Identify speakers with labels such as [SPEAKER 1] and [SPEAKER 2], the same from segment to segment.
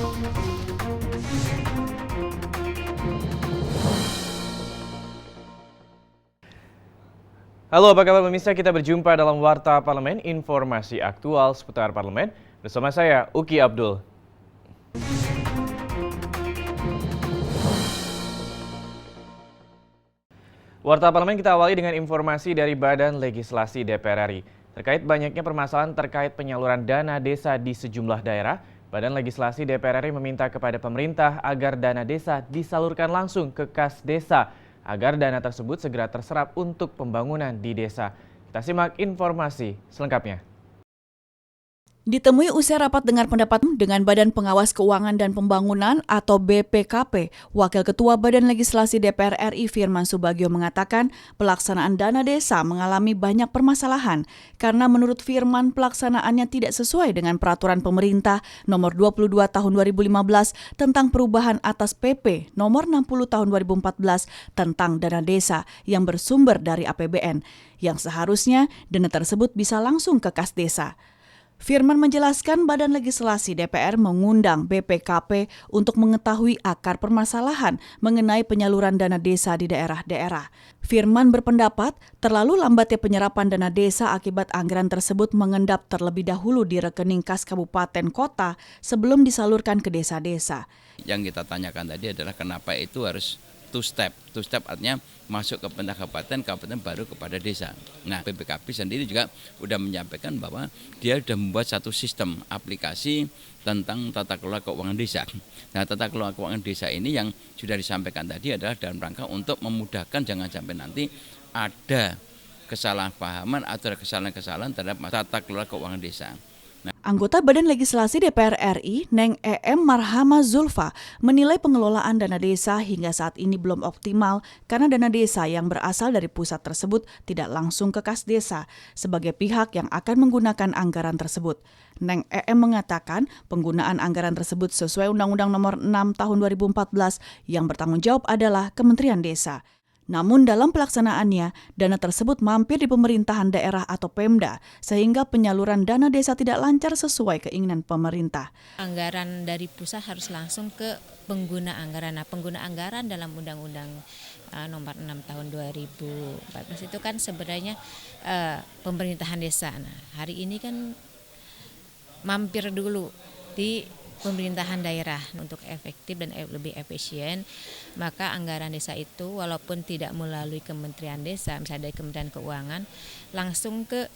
[SPEAKER 1] Halo, apa kabar pemirsa? Kita berjumpa dalam Warta Parlemen, informasi aktual seputar parlemen. Bersama saya, Uki Abdul. Warta Parlemen kita awali dengan informasi dari Badan Legislasi DPR RI. Terkait banyaknya permasalahan terkait penyaluran dana desa di sejumlah daerah, Badan Legislasi DPR RI meminta kepada pemerintah agar dana desa disalurkan langsung ke kas desa, agar dana tersebut segera terserap untuk pembangunan di desa. Kita simak informasi selengkapnya.
[SPEAKER 2] Ditemui usai rapat dengar pendapat dengan Badan Pengawas Keuangan dan Pembangunan atau BPKP, Wakil Ketua Badan Legislasi DPR RI Firman Subagio mengatakan pelaksanaan dana desa mengalami banyak permasalahan karena menurut Firman pelaksanaannya tidak sesuai dengan peraturan pemerintah nomor 22 tahun 2015 tentang perubahan atas PP nomor 60 tahun 2014 tentang dana desa yang bersumber dari APBN, yang seharusnya dana tersebut bisa langsung ke kas desa. Firman menjelaskan Badan Legislasi DPR mengundang BPKP untuk mengetahui akar permasalahan mengenai penyaluran dana desa di daerah-daerah. Firman berpendapat terlalu lambatnya penyerapan dana desa akibat anggaran tersebut mengendap terlebih dahulu di rekening kas kabupaten kota sebelum disalurkan ke desa-desa.
[SPEAKER 3] Yang kita tanyakan tadi adalah kenapa itu harus two step. Two step artinya masuk ke kabupaten, kabupaten baru kepada desa. Nah, BPKP sendiri juga sudah menyampaikan bahwa dia sudah membuat satu sistem aplikasi tentang tata kelola keuangan desa. Nah, tata kelola keuangan desa ini yang sudah disampaikan tadi adalah dalam rangka untuk memudahkan jangan sampai nanti ada kesalahpahaman atau kesalahan-kesalahan terhadap tata kelola keuangan desa.
[SPEAKER 2] Anggota Badan Legislasi DPR RI, Neng EM Marhama Zulfa, menilai pengelolaan dana desa hingga saat ini belum optimal karena dana desa yang berasal dari pusat tersebut tidak langsung ke kas desa sebagai pihak yang akan menggunakan anggaran tersebut. Neng EM mengatakan penggunaan anggaran tersebut sesuai Undang-Undang Nomor 6 Tahun 2014 yang bertanggung jawab adalah Kementerian Desa. Namun dalam pelaksanaannya, dana tersebut mampir di pemerintahan daerah atau Pemda, sehingga penyaluran dana desa tidak lancar sesuai keinginan pemerintah.
[SPEAKER 4] Anggaran dari pusat harus langsung ke pengguna anggaran. Nah, pengguna anggaran dalam Undang-Undang Nomor 6 Tahun 2014 itu kan sebenarnya pemerintahan desa. Nah, hari ini kan mampir dulu di pemerintahan daerah untuk efektif dan lebih efisien, maka anggaran desa itu walaupun tidak melalui Kementerian Desa, misalnya dari Kementerian Keuangan, langsung ke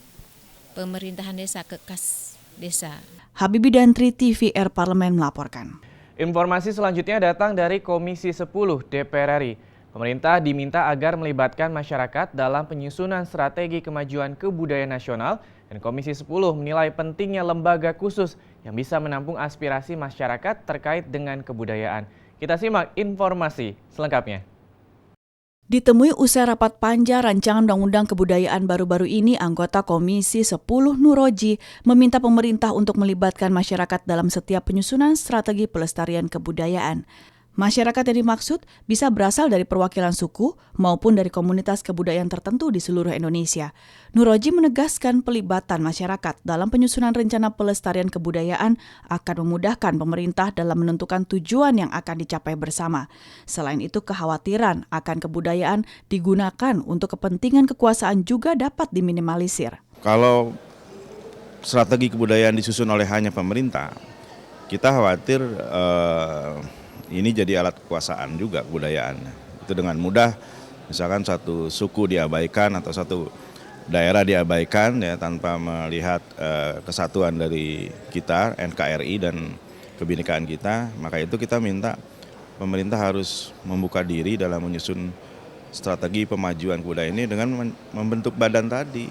[SPEAKER 4] pemerintahan desa, ke kas desa.
[SPEAKER 2] Habibie Dantri, TVR Parlemen melaporkan.
[SPEAKER 1] Informasi selanjutnya datang dari Komisi 10 DPR RI. Pemerintah diminta agar melibatkan masyarakat dalam penyusunan strategi kemajuan kebudayaan nasional, dan Komisi 10 menilai pentingnya lembaga khusus yang bisa menampung aspirasi masyarakat terkait dengan kebudayaan. Kita simak informasi selengkapnya.
[SPEAKER 2] Ditemui usai rapat panja rancangan Undang-Undang Kebudayaan baru-baru ini, anggota Komisi 10 Nuroji meminta pemerintah untuk melibatkan masyarakat dalam setiap penyusunan strategi pelestarian kebudayaan. Masyarakat yang dimaksud bisa berasal dari perwakilan suku maupun dari komunitas kebudayaan tertentu di seluruh Indonesia. Nuroji menegaskan pelibatan masyarakat dalam penyusunan rencana pelestarian kebudayaan akan memudahkan pemerintah dalam menentukan tujuan yang akan dicapai bersama. Selain itu, kekhawatiran akan kebudayaan digunakan untuk kepentingan kekuasaan juga dapat diminimalisir.
[SPEAKER 5] Kalau strategi kebudayaan disusun oleh hanya pemerintah, kita khawatir ini jadi alat kekuasaan juga kebudayaan. Itu dengan mudah misalkan satu suku diabaikan atau satu daerah diabaikan ya tanpa melihat kesatuan dari kita NKRI dan kebinekaan kita. Maka itu kita minta pemerintah harus membuka diri dalam menyusun strategi pemajuan kebudayaan ini dengan membentuk badan tadi.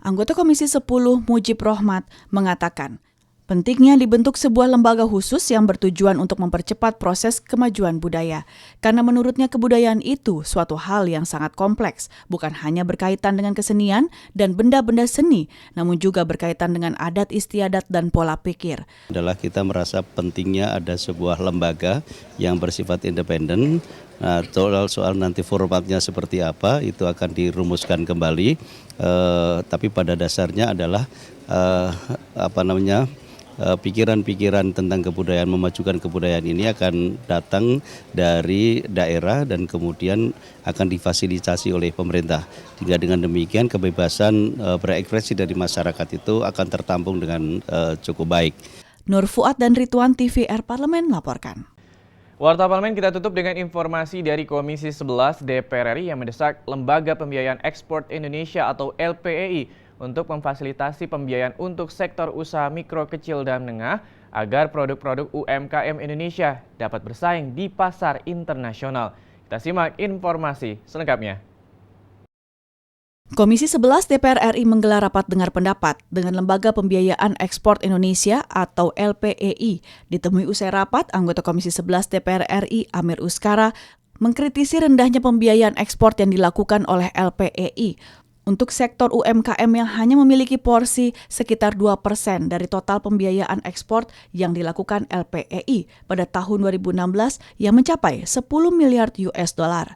[SPEAKER 2] Anggota Komisi 10 Mujib Rohmat mengatakan, pentingnya dibentuk sebuah lembaga khusus yang bertujuan untuk mempercepat proses kemajuan budaya. Karena menurutnya kebudayaan itu suatu hal yang sangat kompleks, bukan hanya berkaitan dengan kesenian dan benda-benda seni, namun juga berkaitan dengan adat istiadat dan pola pikir.
[SPEAKER 6] Adalah kita merasa pentingnya ada sebuah lembaga yang bersifat independen. Nah, soal nanti formatnya seperti apa itu akan dirumuskan kembali. Tapi pada dasarnya adalah pikiran-pikiran tentang kebudayaan, memajukan kebudayaan ini akan datang dari daerah dan kemudian akan difasilitasi oleh pemerintah. Hingga dengan demikian kebebasan berekspresi dari masyarakat itu akan tertampung dengan cukup baik.
[SPEAKER 2] Nur Fuad dan Ridwan, TVR Parlemen melaporkan.
[SPEAKER 1] Warta Parlemen kita tutup dengan informasi dari Komisi 11 DPR RI yang mendesak Lembaga Pembiayaan Ekspor Indonesia atau LPEI untuk memfasilitasi pembiayaan untuk sektor usaha mikro, kecil, dan menengah agar produk-produk UMKM Indonesia dapat bersaing di pasar internasional. Kita simak informasi selengkapnya.
[SPEAKER 2] Komisi 11 DPR RI menggelar rapat dengar pendapat dengan Lembaga Pembiayaan Ekspor Indonesia atau LPEI. Ditemui usai rapat, anggota Komisi 11 DPR RI Amir Uskara mengkritisi rendahnya pembiayaan ekspor yang dilakukan oleh LPEI untuk sektor UMKM yang hanya memiliki porsi sekitar 2% dari total pembiayaan ekspor yang dilakukan LPEI pada tahun 2016 yang mencapai 10 miliar US dollar.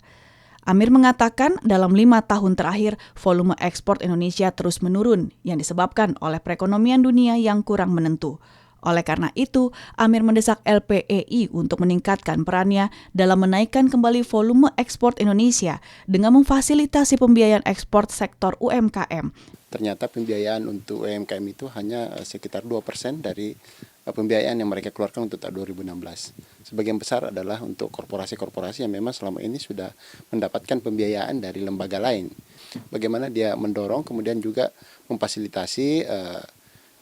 [SPEAKER 2] Amir mengatakan dalam 5 tahun terakhir volume ekspor Indonesia terus menurun yang disebabkan oleh perekonomian dunia yang kurang menentu. Oleh karena itu, Amir mendesak LPEI untuk meningkatkan perannya dalam menaikkan kembali volume ekspor Indonesia dengan memfasilitasi pembiayaan ekspor sektor UMKM.
[SPEAKER 7] Ternyata pembiayaan untuk UMKM itu hanya sekitar 2% dari pembiayaan yang mereka keluarkan untuk tahun 2016. Sebagian besar adalah untuk korporasi-korporasi yang memang selama ini sudah mendapatkan pembiayaan dari lembaga lain. Bagaimana dia mendorong kemudian juga memfasilitasi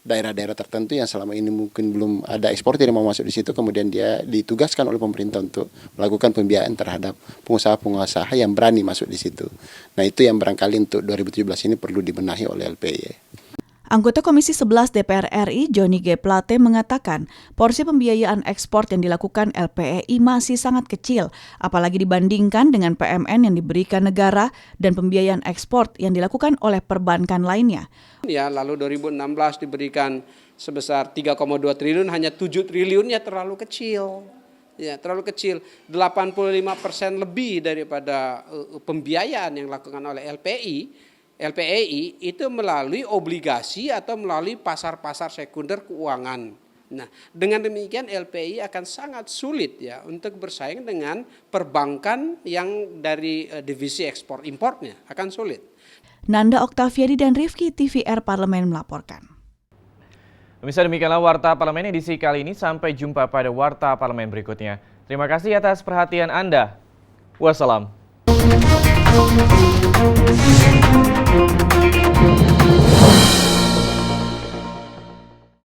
[SPEAKER 7] daerah-daerah tertentu yang selama ini mungkin belum ada eksportir yang mau masuk di situ, kemudian dia ditugaskan oleh pemerintah untuk melakukan pembiayaan terhadap pengusaha-pengusaha yang berani masuk di situ. Nah, itu yang barangkali untuk 2017 ini perlu dibenahi oleh LPEI.
[SPEAKER 2] Anggota Komisi 11 DPR RI Johnny G. Plate mengatakan porsi pembiayaan ekspor yang dilakukan LPEI masih sangat kecil, apalagi dibandingkan dengan PMN yang diberikan negara dan pembiayaan ekspor yang dilakukan oleh perbankan lainnya.
[SPEAKER 8] Ya, lalu 2016 diberikan sebesar 3,2 triliun, hanya 7 triliunnya terlalu kecil. Ya, terlalu kecil. 85% lebih daripada pembiayaan yang dilakukan oleh LPEI itu melalui obligasi atau melalui pasar-pasar sekunder keuangan. Nah, dengan demikian LPEI akan sangat sulit ya untuk bersaing dengan perbankan yang dari divisi ekspor importnya, akan sulit.
[SPEAKER 2] Nanda Oktaviadi dan Rifki, TVR Parlemen melaporkan.
[SPEAKER 1] Pemirsa, demikianlah Warta Parlemen edisi kali ini. Sampai jumpa pada Warta Parlemen berikutnya. Terima kasih atas perhatian Anda. Wassalam.